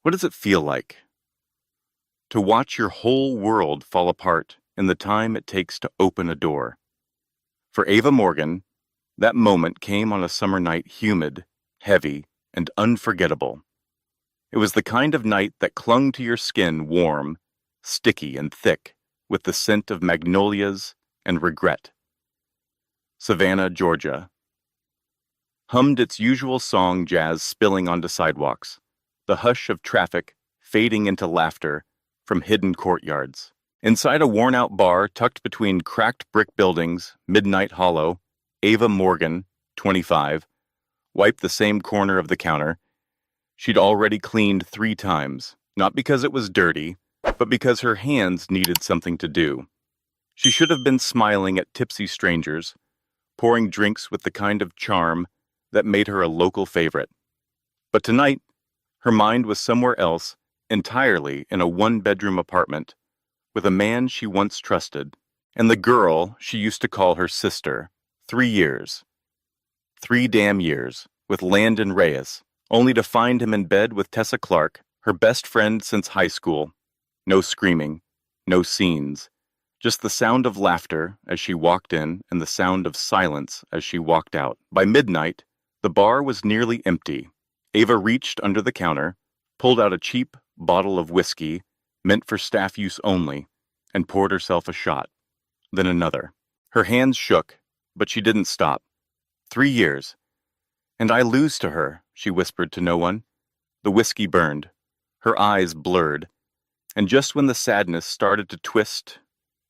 What does it feel like to watch your whole world fall apart in the time it takes to open a door? For Ava Morgan, that moment came on a summer night, humid, heavy, and unforgettable. It was the kind of night that clung to your skin warm, sticky, and thick, with the scent of magnolias and regret. Savannah, Georgia, hummed its usual song, jazz spilling onto sidewalks, the hush of traffic fading into laughter from hidden courtyards. Inside a worn-out bar tucked between cracked brick buildings, Midnight Hollow, Ava Morgan, 25, wiped the same corner of the counter. She'd already cleaned 3 times, not because it was dirty, but because her hands needed something to do. She should have been smiling at tipsy strangers, pouring drinks with the kind of charm that made her a local favorite. But tonight, her mind was somewhere else, entirely in a one-bedroom apartment, with a man she once trusted, and the girl she used to call her sister. 3 years. 3 damn years, with Landon Reyes, only to find him in bed with Tessa Clark, her best friend since high school. No screaming, no scenes, just the sound of laughter as she walked in and the sound of silence as she walked out. By midnight, the bar was nearly empty. Ava reached under the counter, pulled out a cheap bottle of whiskey, meant for staff use only, and poured herself a shot, then another. Her hands shook, but she didn't stop. 3 years. And I lose to her, she whispered to no one. The whiskey burned. Her eyes blurred. And just when the sadness started to twist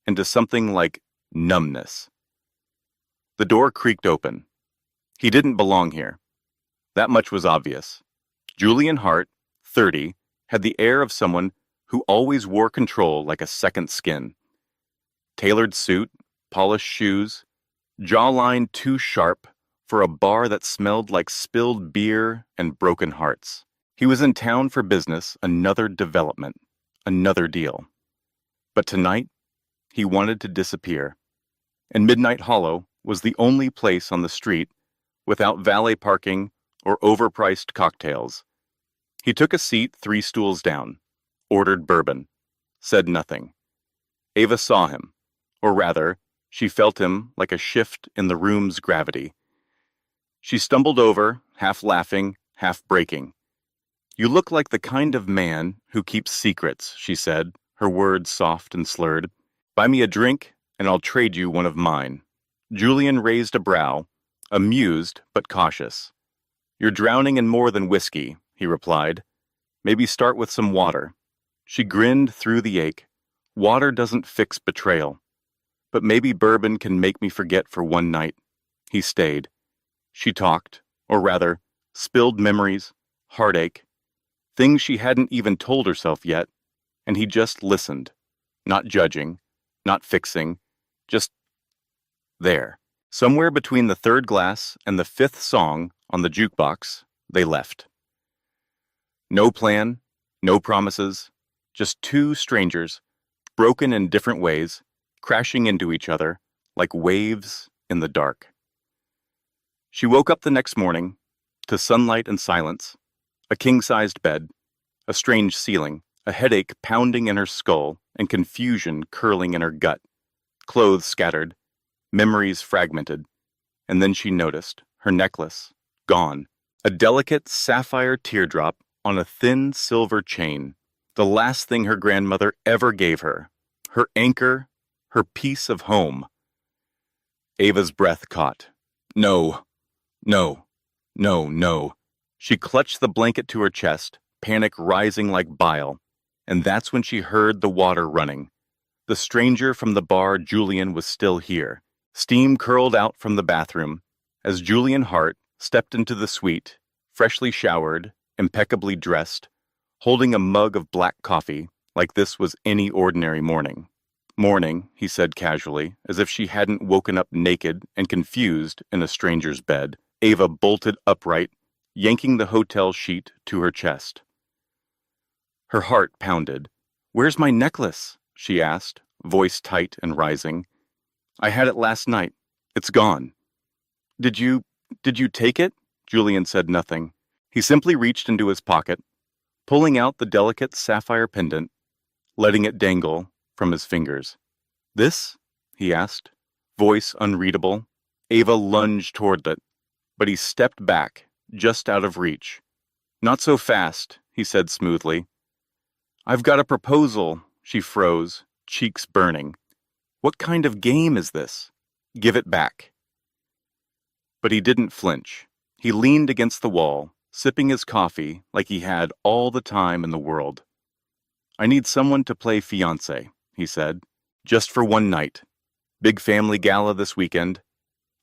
into something like numbness, the door creaked open. He didn't belong here. That much was obvious. Julian Hart, 30, had the air of someone who always wore control like a second skin. Tailored suit, polished shoes, jawline too sharp for a bar that smelled like spilled beer and broken hearts. He was in town for business, another development, another deal. But tonight, he wanted to disappear. And Midnight Hollow was the only place on the street without valet parking or overpriced cocktails. He took a seat 3 stools down, ordered bourbon, said nothing. Ava saw him, or rather, she felt him like a shift in the room's gravity. She stumbled over, half laughing, half breaking. "You look like the kind of man who keeps secrets," she said, her words soft and slurred. "Buy me a drink, and I'll trade you one of mine." Julian raised a brow, amused but cautious. "You're drowning in more than whiskey," he replied. "Maybe start with some water." She grinned through the ache. Water doesn't fix betrayal. But maybe bourbon can make me forget for one night. He stayed. She talked, or rather, spilled memories, heartache, things she hadn't even told herself yet, and he just listened, not judging, not fixing, just there. Somewhere between the 3rd glass and the 5th song on the jukebox, they left. No plan, no promises, just 2 strangers, broken in different ways, crashing into each other like waves in the dark. She woke up the next morning to sunlight and silence, a king-sized bed, a strange ceiling, a headache pounding in her skull and confusion curling in her gut, clothes scattered, memories fragmented, and then she noticed her necklace gone, a delicate sapphire teardrop on a thin silver chain, the last thing her grandmother ever gave her, her anchor, her piece of home. Ava's breath caught. No, no, no, no. She clutched the blanket to her chest, panic rising like bile, and that's when she heard the water running. The stranger from the bar, Julian, was still here. Steam curled out from the bathroom as Julian Hart stepped into the suite, freshly showered, impeccably dressed, holding a mug of black coffee like this was any ordinary morning. "Morning," he said casually, as if she hadn't woken up naked and confused in a stranger's bed. Ava bolted upright, yanking the hotel sheet to her chest. Her heart pounded. "Where's my necklace?" she asked, voice tight and rising. "I had it last night. It's gone." Did you take it?" Julian said nothing. He simply reached into his pocket, pulling out the delicate sapphire pendant, letting it dangle from his fingers. "This?" he asked, voice unreadable. Ava lunged toward it, but he stepped back, just out of reach. "Not so fast," he said smoothly. "I've got a proposal," she froze, cheeks burning. "What kind of game is this? Give it back." But he didn't flinch. He leaned against the wall, sipping his coffee like he had all the time in the world. "I need someone to play fiancé," he said. "Just for one night. Big family gala this weekend.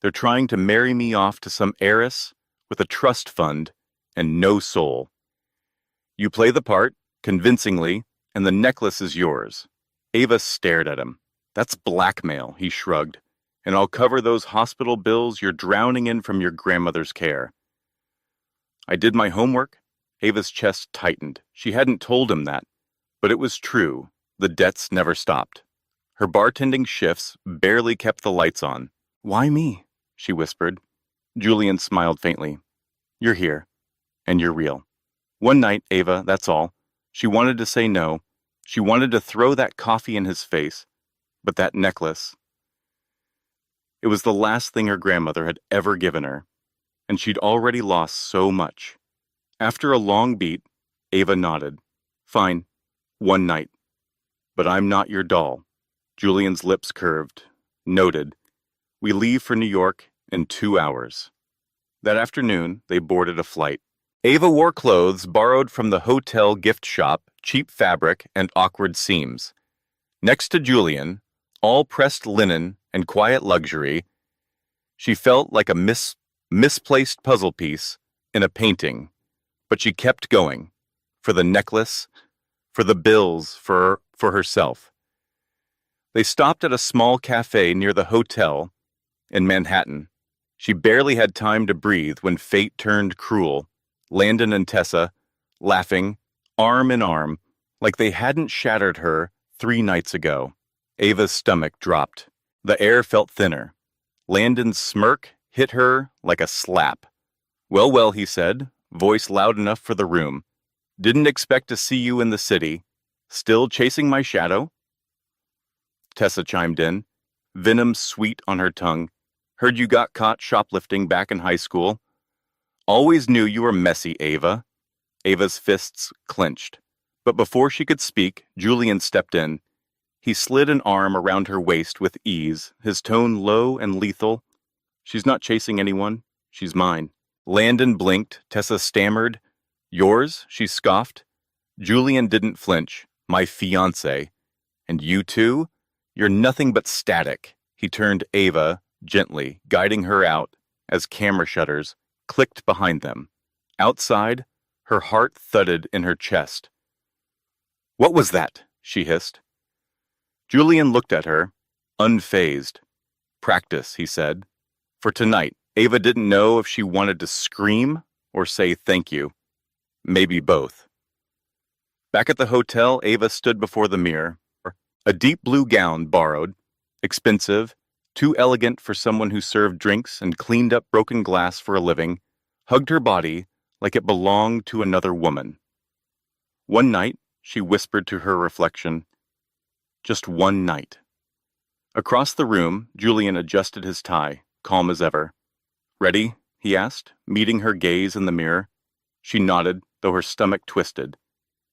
They're trying to marry me off to some heiress with a trust fund and no soul. You play the part, convincingly, and the necklace is yours." Ava stared at him. "That's blackmail," he shrugged, "and I'll cover those hospital bills you're drowning in from your grandmother's care." "I did my homework." Ava's chest tightened. She hadn't told him that, but it was true. The debts never stopped. Her bartending shifts barely kept the lights on. "Why me?" she whispered. Julian smiled faintly. "You're here, and you're real. One night, Ava, that's all." She wanted to say no. She wanted to throw that coffee in his face. But that necklace. It was the last thing her grandmother had ever given her, and she'd already lost so much. After a long beat, Ava nodded. "Fine. One night. But I'm not your doll." Julian's lips curved. "Noted. We leave for New York in 2 hours." That afternoon, they boarded a flight. Ava wore clothes borrowed from the hotel gift shop, cheap fabric and awkward seams. Next to Julian, all pressed linen and quiet luxury, she felt like a misplaced puzzle piece in a painting. But she kept going. For the necklace, for the bills, for herself. They stopped at a small cafe near the hotel in Manhattan. She barely had time to breathe when fate turned cruel. Landon and Tessa, laughing, arm in arm, like they hadn't shattered her 3 nights ago. Ava's stomach dropped. The air felt thinner. Landon's smirk hit her like a slap. "Well, well," he said, voice loud enough for the room. "Didn't expect to see you in the city. Still chasing my shadow?" Tessa chimed in, venom sweet on her tongue. "Heard you got caught shoplifting back in high school." "Always knew you were messy, Ava." Ava's fists clenched. But before she could speak, Julian stepped in. He slid an arm around her waist with ease, his tone low and lethal. "She's not chasing anyone. She's mine." Landon blinked. Tessa stammered. "Yours?" she scoffed. Julian didn't flinch. "My fiancé. And you too? You're nothing but static." He turned Ava gently, guiding her out as camera shutters clicked behind them. Outside, her heart thudded in her chest. "What was that?" she hissed. Julian looked at her, unfazed. "Practice," he said. For tonight, Ava didn't know if she wanted to scream or say thank you. Maybe both. Back at the hotel, Ava stood before the mirror. A deep blue gown borrowed, expensive, too elegant for someone who served drinks and cleaned up broken glass for a living, hugged her body like it belonged to another woman. One night, she whispered to her reflection, just one night. Across the room, Julian adjusted his tie, calm as ever. "Ready?" he asked, meeting her gaze in the mirror. She nodded, though her stomach twisted.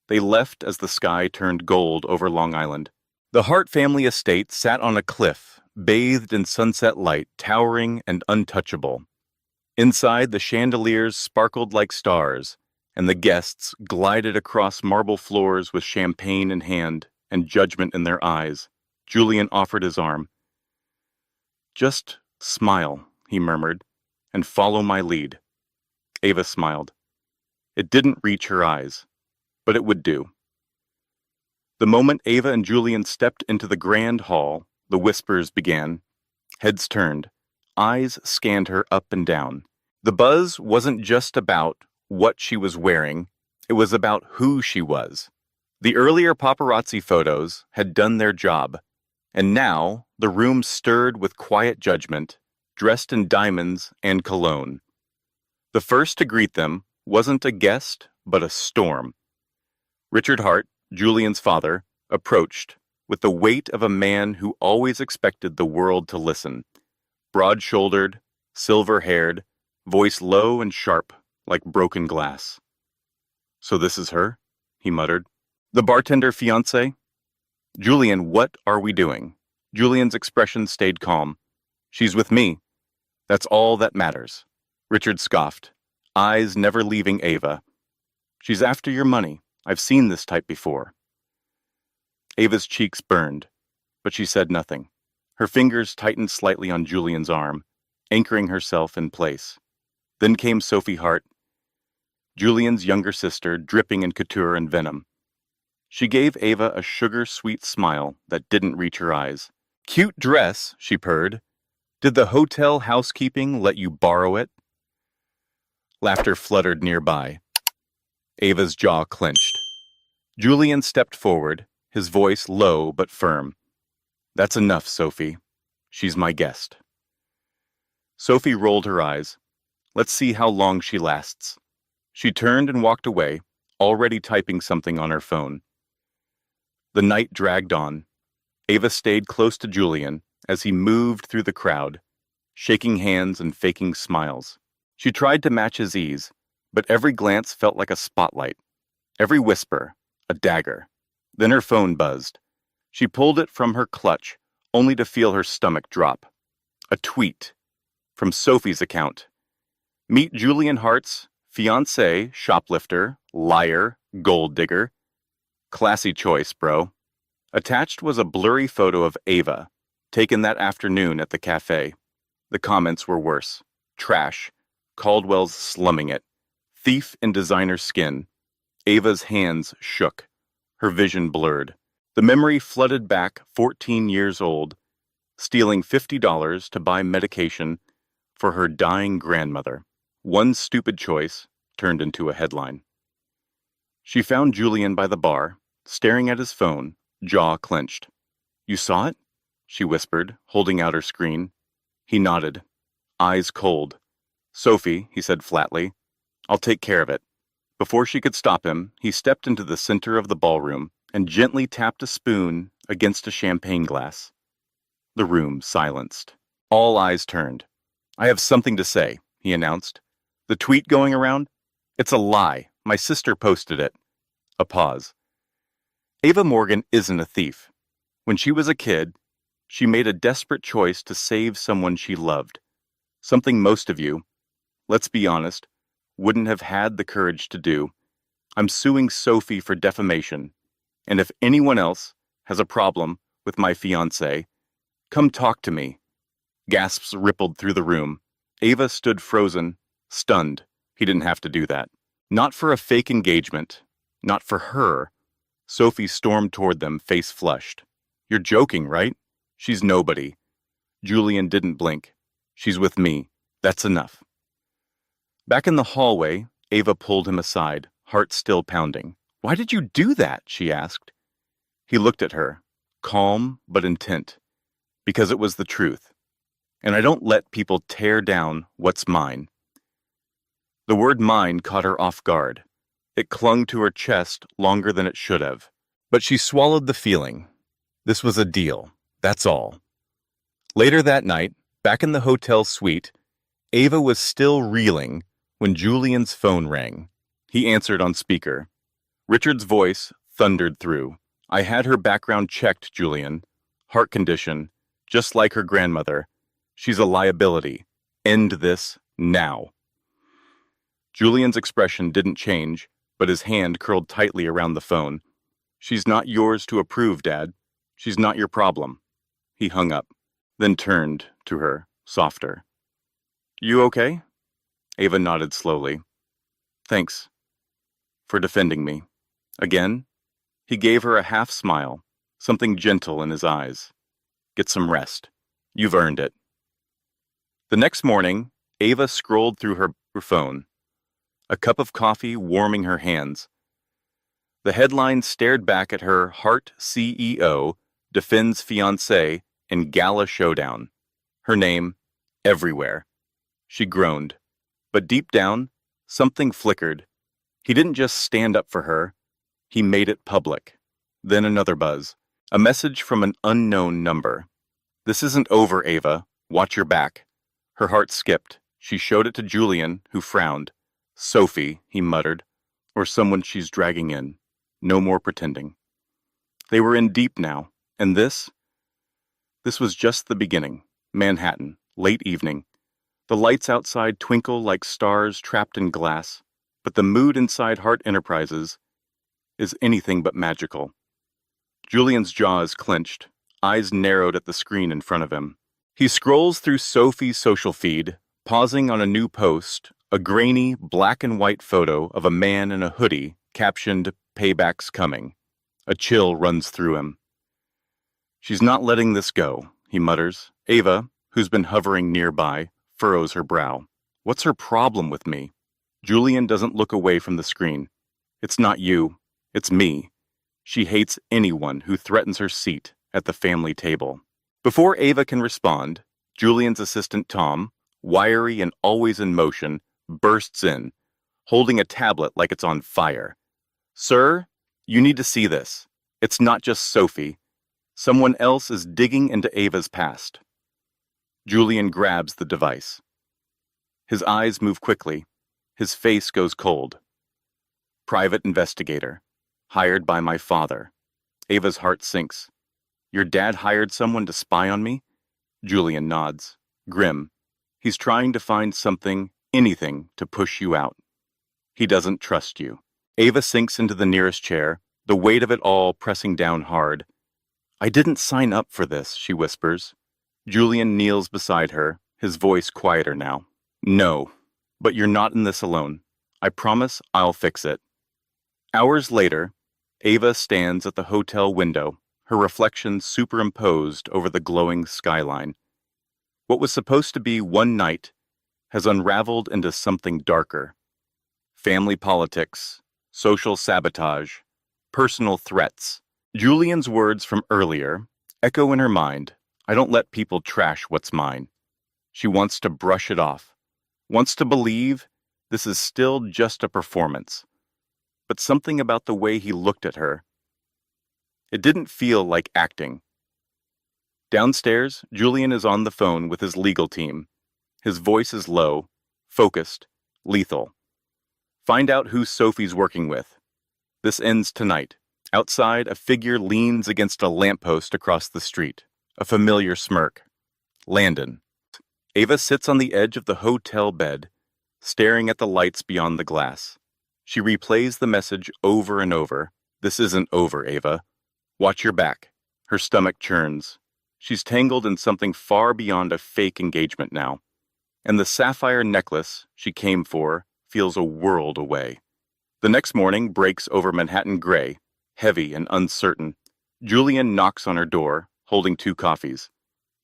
They left as the sky turned gold over Long Island. The Hart family estate sat on a cliff, bathed in sunset light, towering and untouchable. Inside, the chandeliers sparkled like stars, and the guests glided across marble floors with champagne in hand and judgment in their eyes. Julian offered his arm. "Just smile," he murmured, "and follow my lead." Ava smiled. It didn't reach her eyes, but it would do. The moment Ava and Julian stepped into the grand hall, the whispers began. Heads turned. Eyes scanned her up and down. The buzz wasn't just about what she was wearing, it was about who she was. The earlier paparazzi photos had done their job, and now the room stirred with quiet judgment, dressed in diamonds and cologne. The first to greet them wasn't a guest, but a storm. Richard Hart, Julian's father, approached with the weight of a man who always expected the world to listen. Broad-shouldered, silver-haired, voice low and sharp, like broken glass. "So this is her?" he muttered. "The bartender fiancé?" "Julian, what are we doing?" Julian's expression stayed calm. "She's with me. That's all that matters." Richard scoffed, eyes never leaving Ava. "She's after your money. I've seen this type before." Ava's cheeks burned, but she said nothing. Her fingers tightened slightly on Julian's arm, anchoring herself in place. Then came Sophie Hart, Julian's younger sister, dripping in couture and venom. She gave Ava a sugar-sweet smile that didn't reach her eyes. "Cute dress," she purred. "Did the hotel housekeeping let you borrow it?" Laughter fluttered nearby. Ava's jaw clenched. Julian stepped forward, his voice low but firm. "That's enough, Sophie. She's my guest." Sophie rolled her eyes. "Let's see how long she lasts." She turned and walked away, already typing something on her phone. The night dragged on. Ava stayed close to Julian as he moved through the crowd, shaking hands and faking smiles. She tried to match his ease, but every glance felt like a spotlight. Every whisper, a dagger. Then her phone buzzed. She pulled it from her clutch, only to feel her stomach drop. A tweet from Sophie's account. "Meet Julian Hart's fiancé, shoplifter, liar, gold digger. Classy choice, bro." Attached was a blurry photo of Ava, taken that afternoon at the cafe. The comments were worse. Trash. Caldwell's slumming it. Thief in designer skin. Ava's hands shook. Her vision blurred. The memory flooded back 14 years old, stealing $50 to buy medication for her dying grandmother. One stupid choice turned into a headline. She found Julian by the bar, staring at his phone, jaw clenched. "You saw it?" she whispered, holding out her screen. He nodded, eyes cold. "Sophie," he said flatly, "I'll take care of it." Before she could stop him, he stepped into the center of the ballroom and gently tapped a spoon against a champagne glass. The room silenced. All eyes turned. "I have something to say," he announced. "The tweet going around? It's a lie. My sister posted it." A pause. Ava Morgan isn't a thief. When she was a kid, she made a desperate choice to save someone she loved. Something most of you, let's be honest, wouldn't have had the courage to do. I'm suing Sophie for defamation, and if anyone else has a problem with my fiancé, come talk to me. Gasps rippled through the room. Ava stood frozen, stunned. He didn't have to do that. Not for a fake engagement. Not for her. Sophie stormed toward them, face flushed. "You're joking, right? She's nobody." Julian didn't blink. "She's with me. That's enough." Back in the hallway, Ava pulled him aside, heart still pounding. "Why did you do that?" she asked. He looked at her, calm but intent. "Because it was the truth. And I don't let people tear down what's mine." The word mine caught her off guard. It clung to her chest longer than it should have. But she swallowed the feeling. This was a deal, that's all. Later that night, back in the hotel suite, Ava was still reeling when Julian's phone rang. He answered on speaker. Richard's voice thundered through. "I had her background checked, Julian. Heart condition, just like her grandmother. She's a liability. End this now." Julian's expression didn't change, but his hand curled tightly around the phone. "She's not yours to approve, Dad. She's not your problem." He hung up, then turned to her, softer. "You okay?" Ava nodded slowly. "Thanks for defending me." Again, he gave her a half smile, something gentle in his eyes. "Get some rest. You've earned it." The next morning, Ava scrolled through her phone, a cup of coffee warming her hands. The headline stared back at her. Hart CEO defends fiancé in gala showdown. Her name, everywhere. She groaned. But deep down, something flickered. He didn't just stand up for her. He made it public. Then another buzz. A message from an unknown number. This isn't over, Ava. Watch your back. Her heart skipped. She showed it to Julian, who frowned. Sophie, he muttered. Or someone she's dragging in. No more pretending. They were in deep now, and this was just the beginning. Manhattan, late evening. The lights outside twinkle like stars trapped in glass, but the mood inside Hart Enterprises is anything but magical. Julian's jaws clenched, eyes narrowed at the screen in front of him. He scrolls through Sophie's social feed, pausing on a new post, a grainy, black and white photo of a man in a hoodie captioned, "Payback's coming." A chill runs through him. She's not letting this go, he mutters. Ava, who's been hovering nearby, furrows her brow. What's her problem with me? Julian doesn't look away from the screen. It's not you. It's me. She hates anyone who threatens her seat at the family table. Before Ava can respond, Julian's assistant Tom, wiry and always in motion, bursts in, holding a tablet like it's on fire. Sir, you need to see this. It's not just Sophie. Someone else is digging into Ava's past. Julian grabs the device. His eyes move quickly. His face goes cold. Private investigator. Hired by my father. Ava's heart sinks. Your dad hired someone to spy on me? Julian nods, grim. He's trying to find something, anything, to push you out. He doesn't trust you. Ava sinks into the nearest chair, the weight of it all pressing down hard. I didn't sign up for this, she whispers. Julian kneels beside her, his voice quieter now. No, but you're not in this alone. I promise I'll fix it. Hours later, Ava stands at the hotel window, her reflection superimposed over the glowing skyline. What was supposed to be one night has unraveled into something darker. Family politics, social sabotage, personal threats. Julian's words from earlier echo in her mind. I don't let people trash what's mine. She wants to brush it off, wants to believe this is still just a performance. But something about the way he looked at her, it didn't feel like acting. Downstairs, Julian is on the phone with his legal team. His voice is low, focused, lethal. Find out who Sophie's working with. This ends tonight. Outside, a figure leans against a lamppost across the street. A familiar smirk. Landon. Ava sits on the edge of the hotel bed, staring at the lights beyond the glass. She replays the message over and over. This isn't over, Ava. Watch your back. Her stomach churns. She's tangled in something far beyond a fake engagement now. And the sapphire necklace she came for feels a world away. The next morning breaks over Manhattan gray, heavy and uncertain. Julian knocks on her door, holding 2 coffees.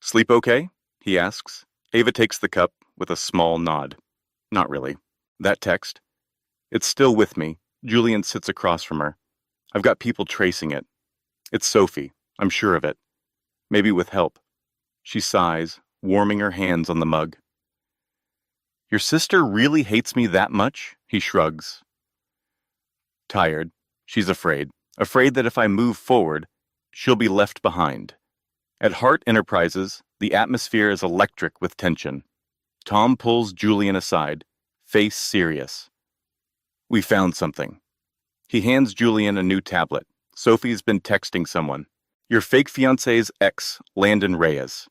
Sleep okay? He asks. Ava takes the cup with a small nod. Not really. That text? It's still with me. Julian sits across from her. I've got people tracing it. It's Sophie. I'm sure of it. Maybe with help. She sighs, warming her hands on the mug. Your sister really hates me that much? He shrugs. Tired. She's afraid. Afraid that if I move forward, she'll be left behind. At Hart Enterprises, the atmosphere is electric with tension. Tom pulls Julian aside, face serious. We found something. He hands Julian a new tablet. Sophie's been texting someone. Your fake fiancé's ex, Landon Reyes.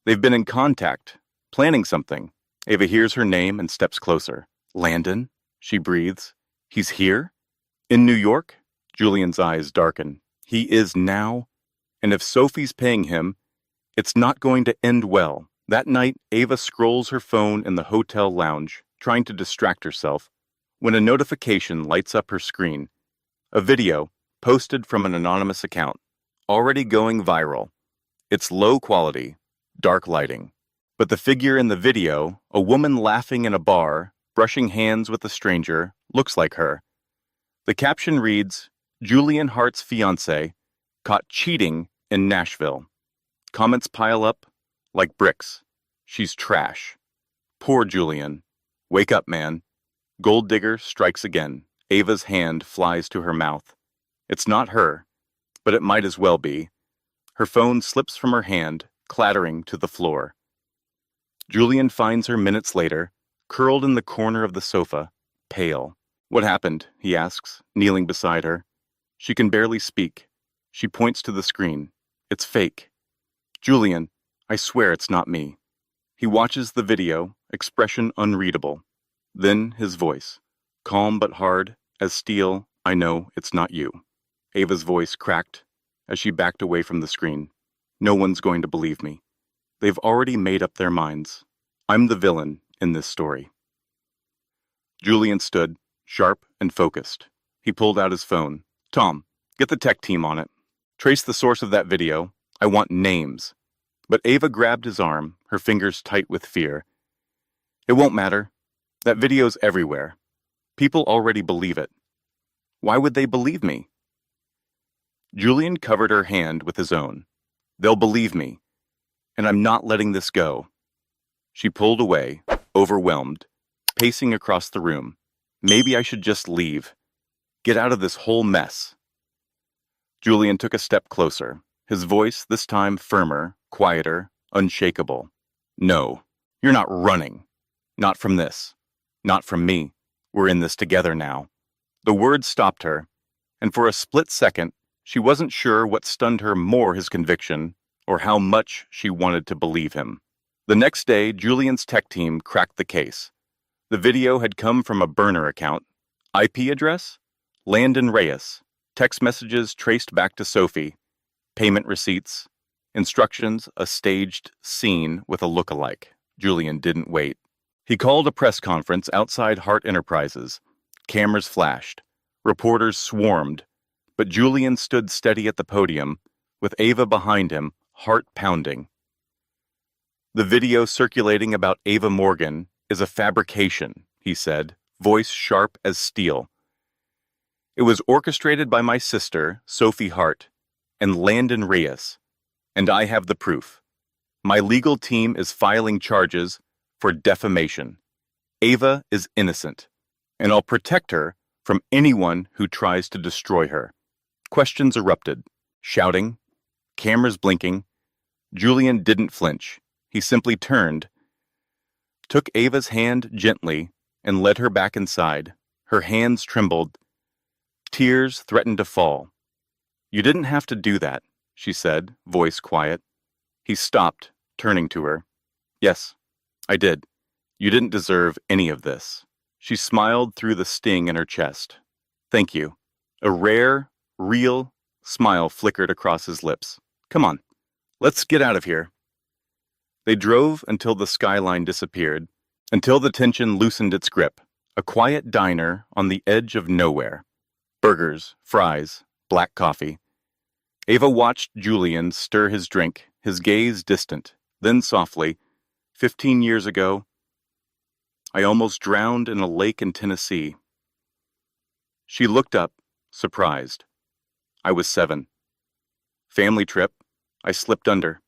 They've been in contact, planning something. Ava hears her name and steps closer. Landon? She breathes. He's here? In New York? Julian's eyes darken. He is now. And if Sophie's paying him, it's not going to end well. That night, Ava scrolls her phone in the hotel lounge, trying to distract herself, when a notification lights up her screen. A video, posted from an anonymous account, already going viral. It's low quality, dark lighting. But the figure in the video, a woman laughing in a bar, brushing hands with a stranger, looks like her. The caption reads, Julian Hart's fiancé, caught cheating in Nashville. Comments pile up like bricks. She's trash. Poor Julian. Wake up, man. Gold digger strikes again. Ava's hand flies to her mouth. It's not her, but it might as well be. Her phone slips from her hand, clattering to the floor. Julian finds her minutes later, curled in the corner of the sofa, pale. "What happened?" he asks, kneeling beside her. She can barely speak. She points to the screen. "It's fake." "Julian, I swear it's not me." He watches the video, expression unreadable. Then his voice, calm but hard, as steel. "I know it's not you." Ava's voice cracked as she backed away from the screen. "No one's going to believe me. They've already made up their minds. I'm the villain in this story." Julian stood, sharp and focused. He pulled out his phone. "Tom, get the tech team on it. Trace the source of that video. I want names." But Ava grabbed his arm, her fingers tight with fear. "It won't matter. That video's everywhere. People already believe it. Why would they believe me?" Julian covered her hand with his own. "They'll believe me, and I'm not letting this go." She pulled away, overwhelmed, pacing across the room. "Maybe I should just leave. Get out of this whole mess." Julian took a step closer, his voice this time firmer, quieter, unshakable. "No, you're not running. Not from this. Not from me. We're in this together now." The words stopped her, and for a split second, she wasn't sure what stunned her more, his conviction, or how much she wanted to believe him. The next day, Julian's tech team cracked the case. The video had come from a burner account. IP address? Landon Reyes. Text messages traced back to Sophie. Payment receipts. Instructions, a staged scene with a look-alike. Julian didn't wait. He called a press conference outside Hart Enterprises. Cameras flashed. Reporters swarmed. But Julian stood steady at the podium, with Ava behind him, heart pounding. "The video circulating about Ava Morgan is a fabrication," he said, voice sharp as steel. "It was orchestrated by my sister, Sophie Hart, and Landon Reyes, and I have the proof. My legal team is filing charges for defamation. Ava is innocent, and I'll protect her from anyone who tries to destroy her." Questions erupted, shouting, cameras blinking. Julian didn't flinch. He simply turned, took Ava's hand gently, and led her back inside. Her hands trembled. Tears threatened to fall. "You didn't have to do that," she said, voice quiet. He stopped, turning to her. "Yes, I did. You didn't deserve any of this." She smiled through the sting in her chest. "Thank you." A rare, real smile flickered across his lips. "Come on, let's get out of here." They drove until the skyline disappeared, until the tension loosened its grip. A quiet diner on the edge of nowhere. Burgers, fries, black coffee. Ava watched Julian stir his drink, his gaze distant, then softly, 15 years ago, I almost drowned in a lake in Tennessee. She looked up, surprised. I was 7. Family trip, I slipped under.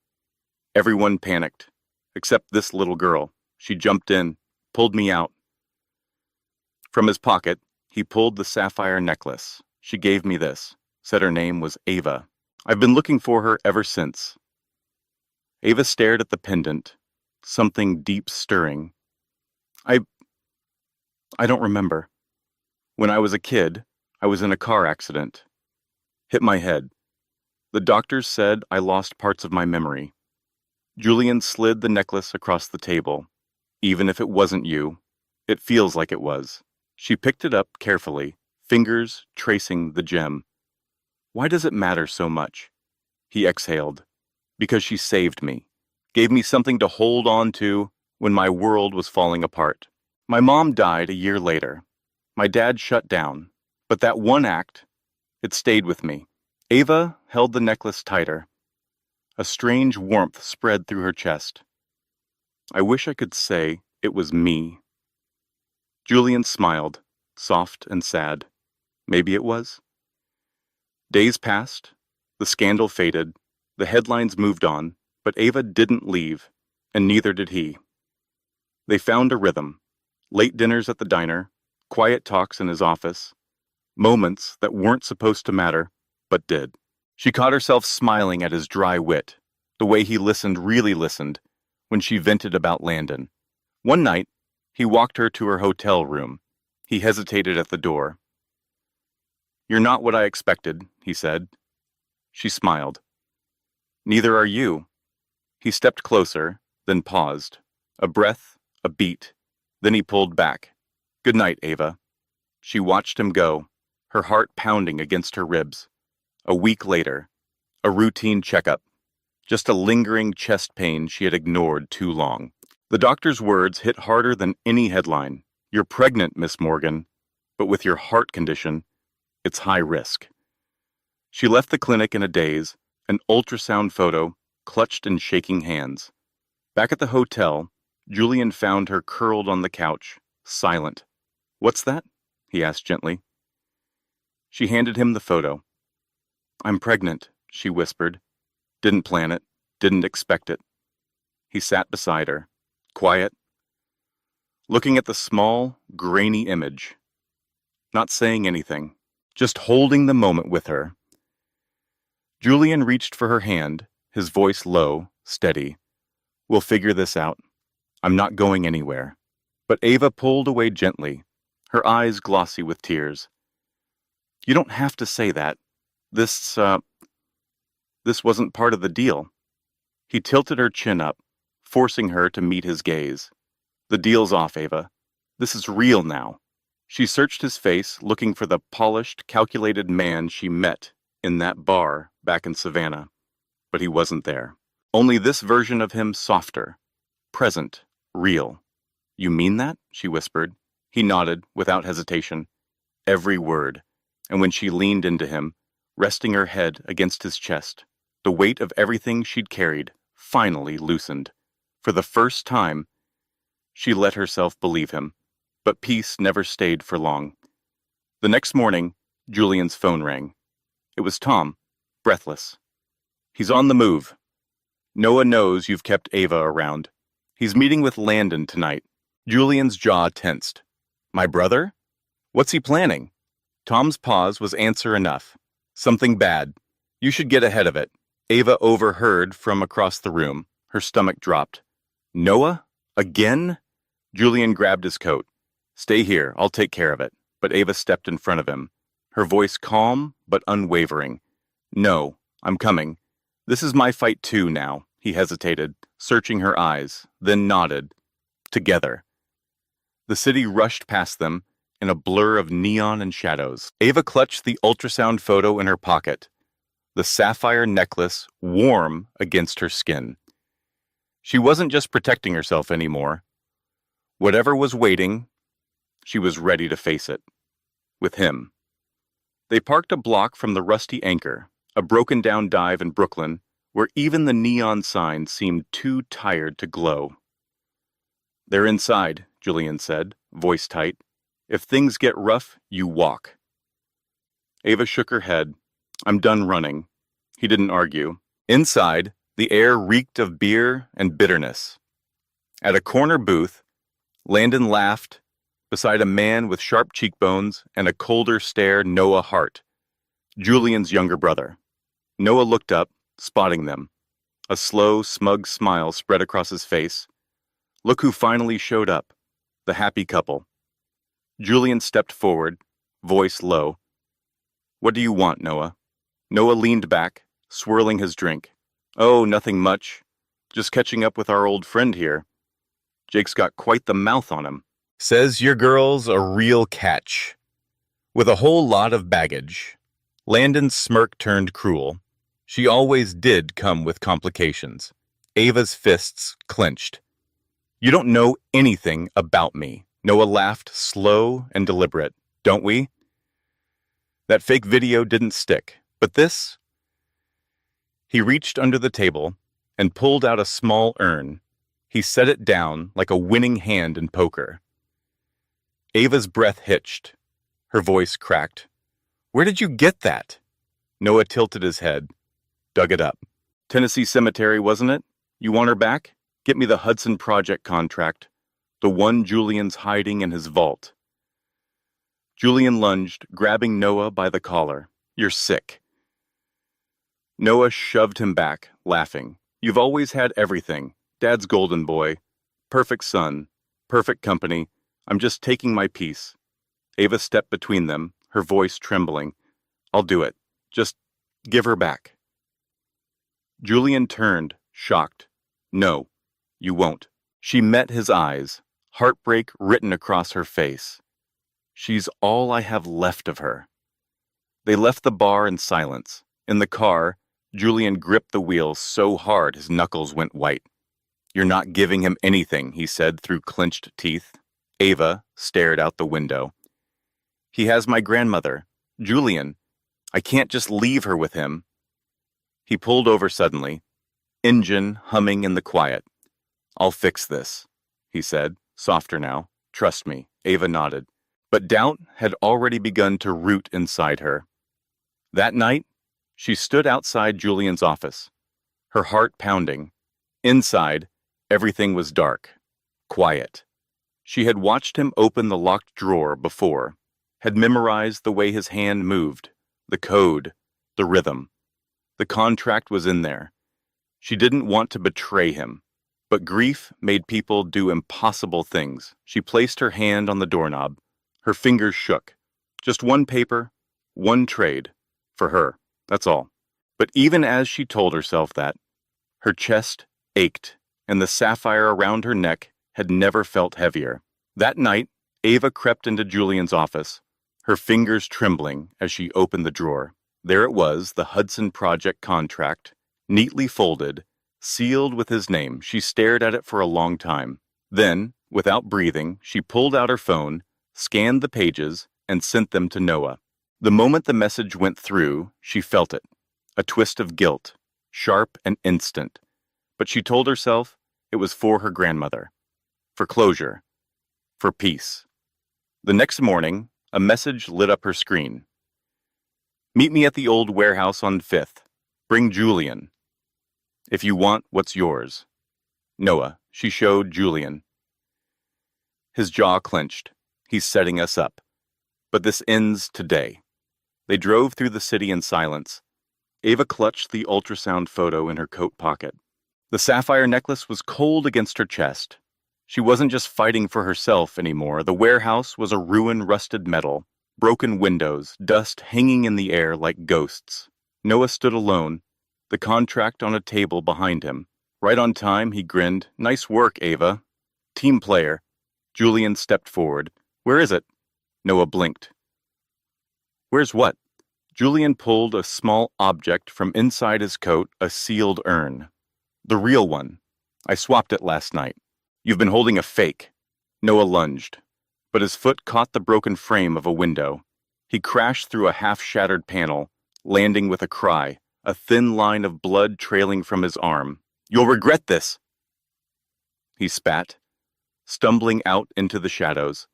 Everyone panicked, except this little girl. She jumped in, pulled me out. From his pocket, he pulled the sapphire necklace. She gave me this, said her name was Ava. I've been looking for her ever since. Ava stared at the pendant, something deep stirring. I don't remember. When I was a kid, I was in a car accident. Hit my head. The doctors said I lost parts of my memory. Julian slid the necklace across the table. Even if it wasn't you, it feels like it was. She picked it up carefully, fingers tracing the gem. Why does it matter so much? He exhaled. Because she saved me. Gave me something to hold on to when my world was falling apart. My mom died a year later. My dad shut down. But that one act, it stayed with me. Ava held the necklace tighter. A strange warmth spread through her chest. I wish I could say it was me. Julian smiled, soft and sad. Maybe it was. Days passed. The scandal faded. The headlines moved on, but Ava didn't leave, and neither did he. They found a rhythm. Late dinners at the diner, quiet talks in his office. Moments that weren't supposed to matter, but did. She caught herself smiling at his dry wit, the way he really listened, when she vented about Landon. One night, he walked her to her hotel room. He hesitated at the door. "You're not what I expected," he said. She smiled. "Neither are you." He stepped closer, then paused. A breath, a beat. Then he pulled back. "Good night, Ava." She watched him go, her heart pounding against her ribs. A week later, a routine checkup. Just a lingering chest pain she had ignored too long. The doctor's words hit harder than any headline. "You're pregnant, Miss Morgan, but with your heart condition, it's high risk." She left the clinic in a daze, an ultrasound photo clutched in shaking hands. Back at the hotel, Julian found her curled on the couch, silent. "What's that?" he asked gently. She handed him the photo. "I'm pregnant," she whispered. Didn't plan it, didn't expect it. He sat beside her, quiet, looking at the small, grainy image, not saying anything, just holding the moment with her. Julian reached for her hand, his voice low, steady. "We'll figure this out. I'm not going anywhere." But Ava pulled away gently, her eyes glossy with tears. "You don't have to say that. This wasn't part of the deal." He tilted her chin up, forcing her to meet his gaze. "The deal's off, Ava. This is real now." She searched his face, looking for the polished, calculated man she met in that bar back in Savannah. But he wasn't there. Only this version of him softer, present, real. "You mean that?" she whispered. He nodded, without hesitation. Every word. And when she leaned into him, resting her head against his chest, the weight of everything she'd carried finally loosened. For the first time, she let herself believe him. But peace never stayed for long. The next morning, Julian's phone rang. It was Tom, breathless. "He's on the move. Noah knows you've kept Ava around. He's meeting with Landon tonight." Julian's jaw tensed. "My brother? What's he planning?" Tom's pause was answer enough. "Something bad. You should get ahead of it." Ava overheard from across the room. Her stomach dropped. "Noah? Again?" Julian grabbed his coat. "Stay here. I'll take care of it." But Ava stepped in front of him, her voice calm but unwavering. "No, I'm coming. This is my fight too now." He hesitated, searching her eyes, then nodded. Together. The city rushed past them in a blur of neon and shadows. Ava clutched the ultrasound photo in her pocket, the sapphire necklace warm against her skin. She wasn't just protecting herself anymore. Whatever was waiting, she was ready to face it. With him. They parked a block from the Rusty Anchor, a broken-down dive in Brooklyn, where even the neon sign seemed too tired to glow. "They're inside," Julian said, voice tight. "If things get rough, you walk." Ava shook her head. "I'm done running." He didn't argue. Inside, the air reeked of beer and bitterness. At a corner booth, Landon laughed beside a man with sharp cheekbones and a colder stare, Noah Hart, Julian's younger brother. Noah looked up, spotting them. A slow, smug smile spread across his face. Look who finally showed up, the happy couple. Julian stepped forward, voice low. "What do you want, Noah?" Noah leaned back, swirling his drink. "Oh, nothing much. Just catching up with our old friend here. Jake's got quite the mouth on him. Says your girl's a real catch. With a whole lot of baggage." Landon's smirk turned cruel. She always did come with complications. Ava's fists clenched. "You don't know anything about me." Noah laughed, slow and deliberate. "Don't we? That fake video didn't stick, but this?" He reached under the table and pulled out a small urn. He set it down like a winning hand in poker. Ava's breath hitched. Her voice cracked. "Where did you get that?" Noah tilted his head, dug it up. "Tennessee Cemetery, wasn't it? You want her back? Get me the Hudson Project contract, the one Julian's hiding in his vault." Julian lunged, grabbing Noah by the collar. "You're sick." Noah shoved him back, laughing. "You've always had everything. Dad's golden boy. Perfect son. Perfect company. I'm just taking my piece." Ava stepped between them, her voice trembling. "I'll do it. Just give her back." Julian turned, shocked. "No, you won't." She met his eyes, heartbreak written across her face. "She's all I have left of her." They left the bar in silence. In the car, Julian gripped the wheel so hard his knuckles went white. "You're not giving him anything," he said through clenched teeth. Ava stared out the window. "He has my grandmother. Julian. I can't just leave her with him." He pulled over suddenly, engine humming in the quiet. "I'll fix this," he said, softer now. "Trust me." Ava nodded. But doubt had already begun to root inside her. That night, she stood outside Julian's office, her heart pounding. Inside, everything was dark, quiet. She had watched him open the locked drawer before, had memorized the way his hand moved, the code, the rhythm. The contract was in there. She didn't want to betray him, but grief made people do impossible things. She placed her hand on the doorknob. Her fingers shook. Just one paper, one trade. For her, that's all. But even as she told herself that, her chest ached, and the sapphire around her neck had never felt heavier. That night, Ava crept into Julian's office, her fingers trembling as she opened the drawer. There it was, the Hudson Project contract, neatly folded, sealed with his name. She stared at it for a long time. Then, without breathing, she pulled out her phone, scanned the pages, and sent them to Noah. The moment the message went through, she felt it. A twist of guilt, sharp and instant. But she told herself it was for her grandmother. For closure. For peace. The next morning, a message lit up her screen. "Meet me at the old warehouse on 5th. Bring Julian. If you want what's yours. Noah." She showed Julian. His jaw clenched. "He's setting us up. But this ends today." They drove through the city in silence. Ava clutched the ultrasound photo in her coat pocket. The sapphire necklace was cold against her chest. She wasn't just fighting for herself anymore. The warehouse was a ruined, rusted metal, broken windows, dust hanging in the air like ghosts. Noah stood alone, the contract on a table behind him. Right on time, he grinned. "Nice work, Ava. Team player." Julian stepped forward. "Where is it?" Noah blinked. "Where's what?" Julian pulled a small object from inside his coat, a sealed urn. "The real one. I swapped it last night." "You've been holding a fake." Noah lunged, but his foot caught the broken frame of a window. He crashed through a half-shattered panel, landing with a cry, a thin line of blood trailing from his arm. "You'll regret this!" He spat, stumbling out into the shadows.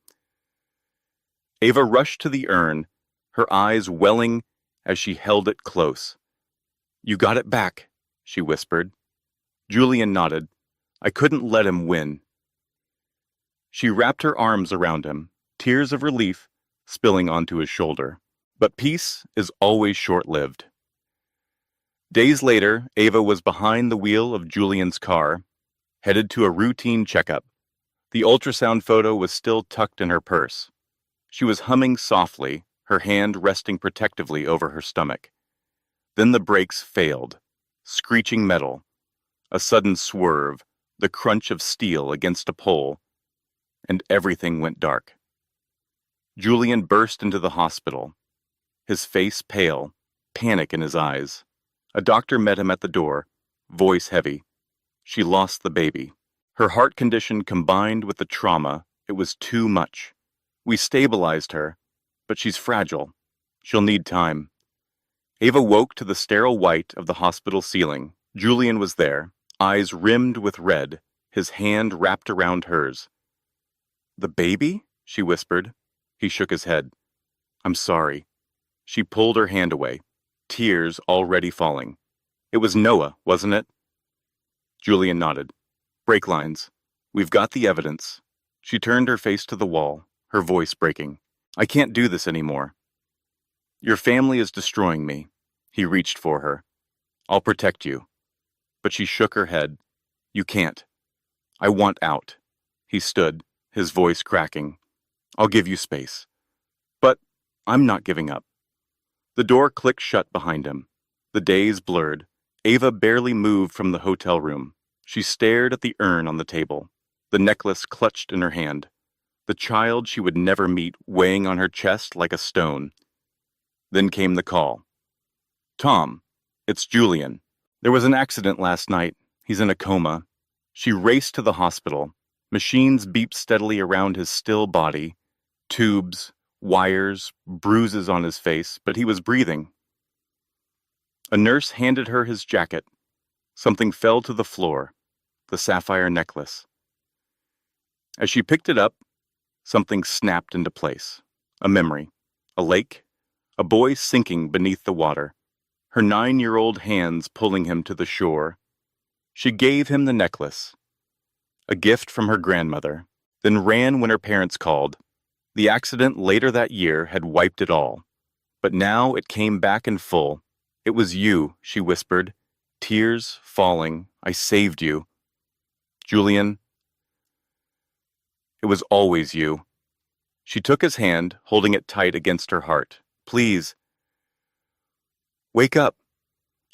Ava rushed to the urn, her eyes welling as she held it close. "You got it back," she whispered. Julian nodded. "I couldn't let him win." She wrapped her arms around him, tears of relief spilling onto his shoulder. But peace is always short-lived. Days later, Ava was behind the wheel of Julian's car, headed to a routine checkup. The ultrasound photo was still tucked in her purse. She was humming softly, her hand resting protectively over her stomach. Then the brakes failed, screeching metal, a sudden swerve, the crunch of steel against a pole, and everything went dark. Julian burst into the hospital, his face pale, panic in his eyes. A doctor met him at the door, voice heavy. She lost the baby. Her heart condition combined with the trauma, it was too much. "We stabilized her, but she's fragile. She'll need time." Ava woke to the sterile white of the hospital ceiling. Julian was there, eyes rimmed with red, his hand wrapped around hers. "The baby?" she whispered. He shook his head. "I'm sorry." She pulled her hand away, tears already falling. "It was Noah, wasn't it?" Julian nodded. "Brake lines. We've got the evidence." She turned her face to the wall, her voice breaking. I can't do this anymore. Your family is destroying me. He reached for her. I'll protect you. But she shook her head. You can't. I want out. He stood, his voice cracking. I'll give you space. But I'm not giving up. The door clicked shut behind him. The days blurred. Ava barely moved from the hotel room. She stared at the urn on the table, the necklace clutched in her hand, the child she would never meet weighing on her chest like a stone. Then came the call. Tom, it's Julian. There was an accident last night. He's in a coma. She raced to the hospital. Machines beeped steadily around his still body. Tubes, wires, bruises on his face, but he was breathing. A nurse handed her his jacket. Something fell to the floor, the sapphire necklace. As she picked it up, something snapped into place. A memory, a lake, a boy sinking beneath the water, her 9-year-old hands pulling him to the shore. She gave him the necklace, a gift from her grandmother, then ran when her parents called. The accident later that year had wiped it all, but now it came back in full. It was you, she whispered, tears falling. I saved you. Julian, it was always you. She took his hand, holding it tight against her heart. Please. Wake up.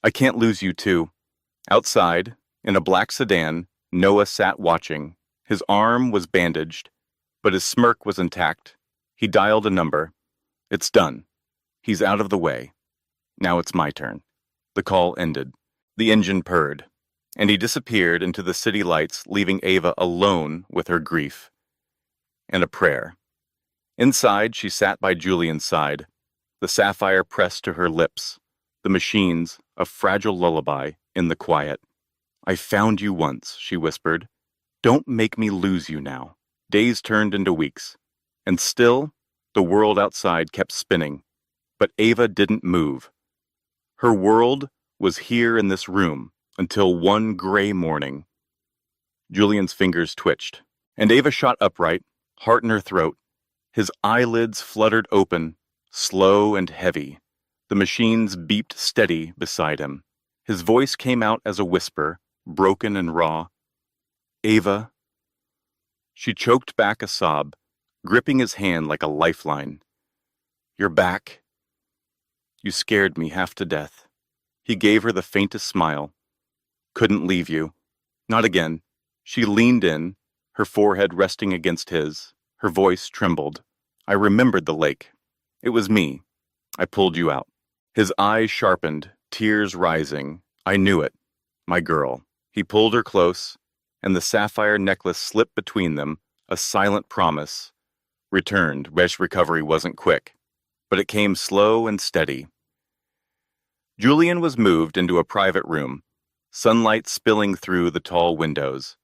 I can't lose you too. Outside, in a black sedan, Noah sat watching. His arm was bandaged, but his smirk was intact. He dialed a number. It's done. He's out of the way. Now it's my turn. The call ended. The engine purred, and he disappeared into the city lights, leaving Ava alone with her grief and a prayer. Inside, she sat by Julian's side, the sapphire pressed to her lips, the machines, a fragile lullaby in the quiet. I found you once, she whispered. Don't make me lose you now. Days turned into weeks, and still, the world outside kept spinning, but Ava didn't move. Her world was here in this room until one gray morning. Julian's fingers twitched, and Ava shot upright, heart in her throat. His eyelids fluttered open, slow and heavy. The machines beeped steady beside him. His voice came out as a whisper, broken and raw. Ava. She choked back a sob, gripping his hand like a lifeline. You're back. You scared me half to death. He gave her the faintest smile. Couldn't leave you. Not again. She leaned in, her forehead resting against his. Her voice trembled. I remembered the lake. It was me. I pulled you out. His eyes sharpened, tears rising. I knew it. My girl. He pulled her close, and the sapphire necklace slipped between them, a silent promise. Returned. Resh recovery wasn't quick, but it came slow and steady. Julian was moved into a private room, sunlight spilling through the tall windows.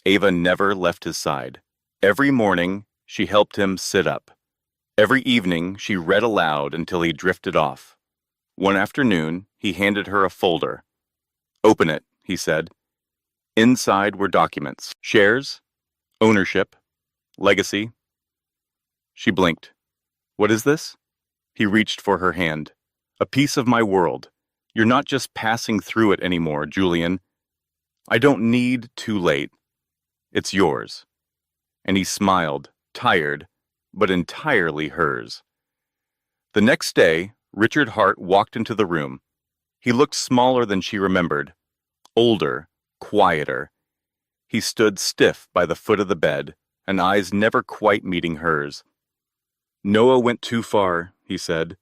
Ava never left his side. Every morning, she helped him sit up. Every evening, she read aloud until he drifted off. One afternoon, he handed her a folder. Open it, he said. Inside were documents, shares, ownership, legacy. She blinked. What is this? He reached for her hand. A piece of my world. You're not just passing through it anymore, Julian. I don't need too late. It's yours. And he smiled, tired, but entirely hers. The next day, Richard Hart walked into the room. He looked smaller than she remembered, older, quieter. He stood stiff by the foot of the bed, and eyes never quite meeting hers. Noah went too far, he said.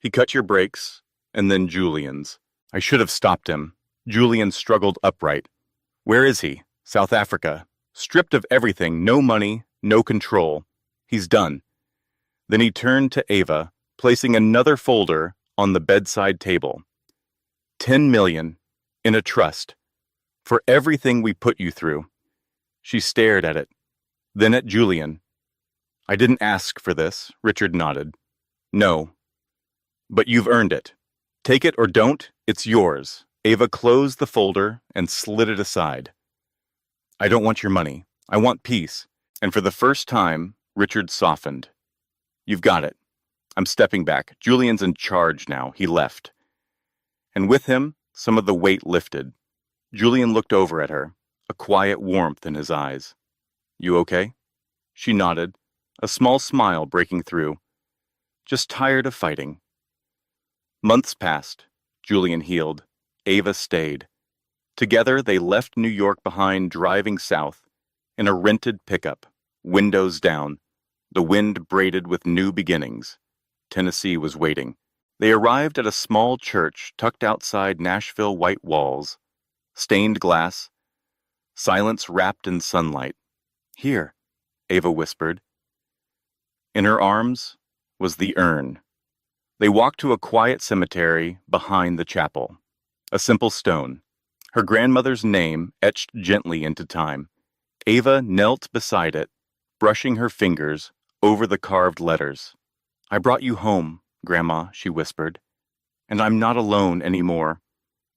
He cut your brakes, and then Julian's. I should have stopped him. Julian struggled upright. Where is he? South Africa. Stripped of everything, no money, no control. He's done. Then he turned to Ava, placing another folder on the bedside table. 10 million, in a trust, for everything we put you through. She stared at it, then at Julian. I didn't ask for this, Richard nodded. No. But you've earned it. Take it or don't, it's yours. Ava closed the folder and slid it aside. I don't want your money. I want peace. And for the first time, Richard softened. You've got it. I'm stepping back. Julian's in charge now. He left. And with him, some of the weight lifted. Julian looked over at her, a quiet warmth in his eyes. You okay? She nodded, a small smile breaking through. Just tired of fighting. Months passed. Julian healed. Ava stayed. Together, they left New York behind, driving south in a rented pickup, windows down, the wind braided with new beginnings. Tennessee was waiting. They arrived at a small church tucked outside Nashville white walls, stained glass, silence wrapped in sunlight. Here, Ava whispered. In her arms was the urn. They walked to a quiet cemetery behind the chapel, a simple stone, her grandmother's name etched gently into time. Ava knelt beside it, brushing her fingers over the carved letters. I brought you home, Grandma, she whispered, and I'm not alone anymore.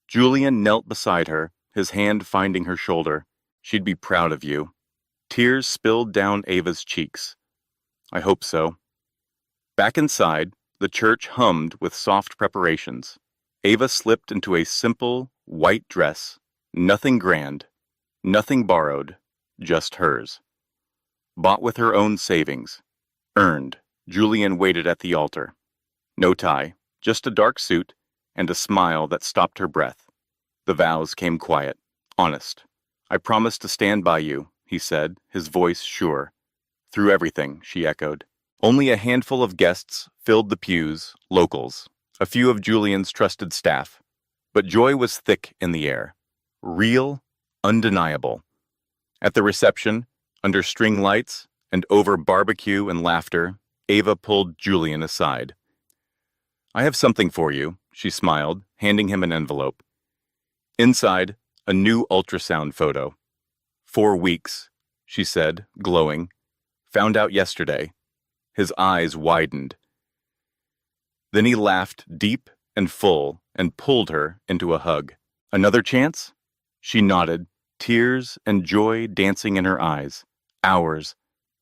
Julian knelt beside her, his hand finding her shoulder. She'd be proud of you. Tears spilled down Ava's cheeks. I hope so. Back inside, the church hummed with soft preparations. Ava slipped into a simple, white dress, nothing grand, nothing borrowed, just hers. Bought with her own savings. Earned. Julian waited at the altar. No tie, just a dark suit, and a smile that stopped her breath. The vows came quiet, honest. I promise to stand by you, he said, his voice sure. Through everything, she echoed. Only a handful of guests filled the pews, locals, a few of Julian's trusted staff. But joy was thick in the air. Real, undeniable. At the reception, under string lights and over barbecue and laughter, Ava pulled Julian aside. I have something for you, she smiled, handing him an envelope. Inside, a new ultrasound photo. 4 weeks, she said, glowing. Found out yesterday. His eyes widened. Then he laughed deep and full and pulled her into a hug. Another chance? She nodded, tears and joy dancing in her eyes. Hours.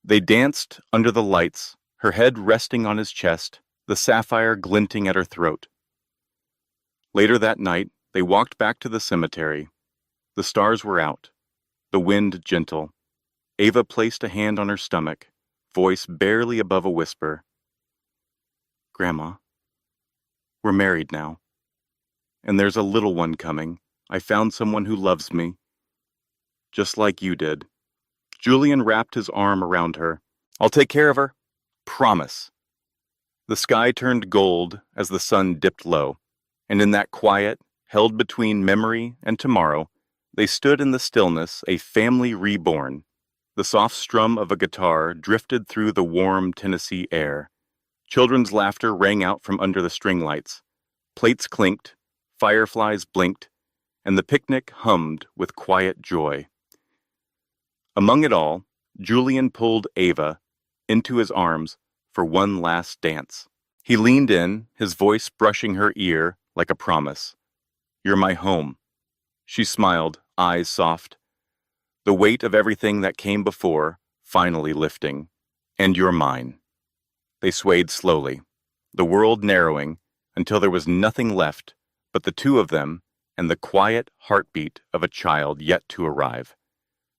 They danced under the lights, her head resting on his chest, the sapphire glinting at her throat. Later that night, they walked back to the cemetery. The stars were out, the wind gentle. Ava placed a hand on her stomach, voice barely above a whisper. Grandma, we're married now. And there's a little one coming. I found someone who loves me. Just like you did. Julian wrapped his arm around her. I'll take care of her. Promise. The sky turned gold as the sun dipped low, and in that quiet, held between memory and tomorrow, they stood in the stillness, a family reborn. The soft strum of a guitar drifted through the warm Tennessee air. Children's laughter rang out from under the string lights. Plates clinked, fireflies blinked, and the picnic hummed with quiet joy. Among it all, Julian pulled Ava into his arms for one last dance. He leaned in, his voice brushing her ear like a promise. You're my home. She smiled, eyes soft. The weight of everything that came before finally lifting. And you're mine. They swayed slowly, the world narrowing until there was nothing left but the two of them and the quiet heartbeat of a child yet to arrive.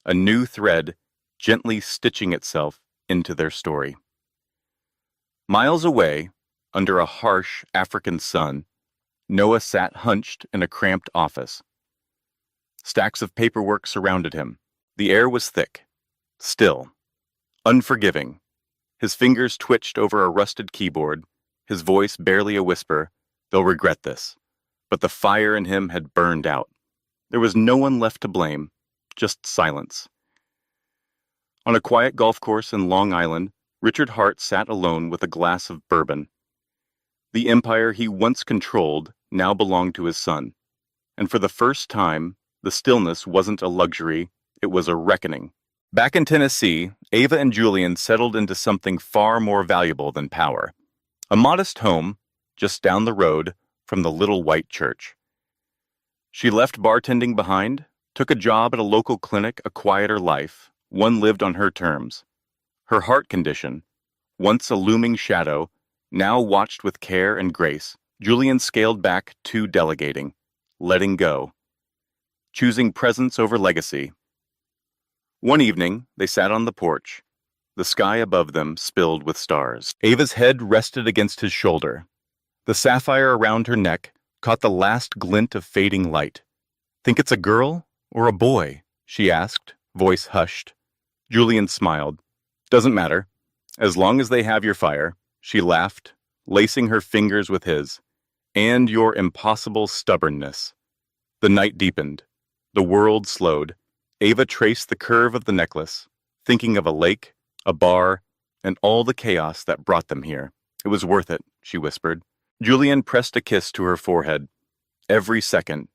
A new thread gently stitching itself into their story. Miles away, under a harsh African sun, Noah sat hunched in a cramped office. Stacks of paperwork surrounded him. The air was thick, still, unforgiving. His fingers twitched over a rusted keyboard, his voice barely a whisper. They'll regret this. But the fire in him had burned out. There was no one left to blame, just silence. On a quiet golf course in Long Island, Richard Hart sat alone with a glass of bourbon. The empire he once controlled now belonged to his son, and for the first time, the stillness wasn't a luxury, it was a reckoning. Back in Tennessee, Ava and Julian settled into something far more valuable than power. A modest home, just down the road from the little white church. She left bartending behind, took a job at a local clinic, a quieter life, one lived on her terms. Her heart condition, Once a looming shadow, now watched with care and grace, Julian scaled back to delegating, letting go, choosing presence over legacy. One evening, they sat on the porch, the sky above them spilled with stars. Ava's head rested against his shoulder. The sapphire around her neck caught the last glint of fading light. "Think it's a girl or a boy?" she asked, voice hushed. Julian smiled. "Doesn't matter. As long as they have your fire," she laughed, lacing her fingers with his. "And your impossible stubbornness." The night deepened. The world slowed. Ava traced the curve of the necklace, thinking of a lake, a bar, and all the chaos that brought them here. "It was worth it," she whispered. Julian pressed a kiss to her forehead. Every second.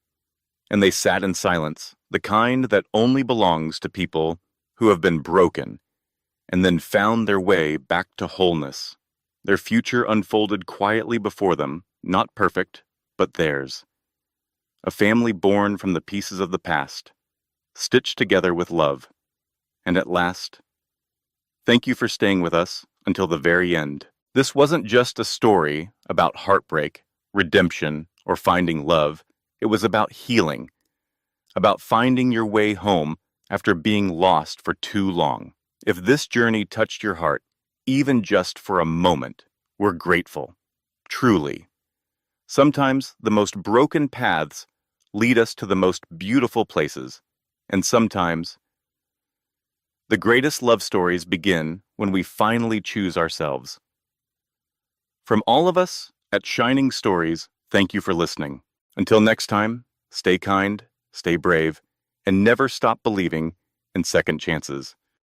And they sat in silence, the kind that only belongs to people who have been broken, and then found their way back to wholeness. Their future unfolded quietly before them, not perfect, but theirs. A family born from the pieces of the past, stitched together with love. And at last, thank you for staying with us until the very end. This wasn't just a story about heartbreak, redemption, or finding love. It was about healing, about finding your way home after being lost for too long. If this journey touched your heart, even just for a moment, we're grateful. Truly. Sometimes the most broken paths lead us to the most beautiful places, and sometimes the greatest love stories begin when we finally choose ourselves. From all of us at Shining Stories, thank you for listening. Until next time, stay kind, stay brave, and never stop believing in second chances.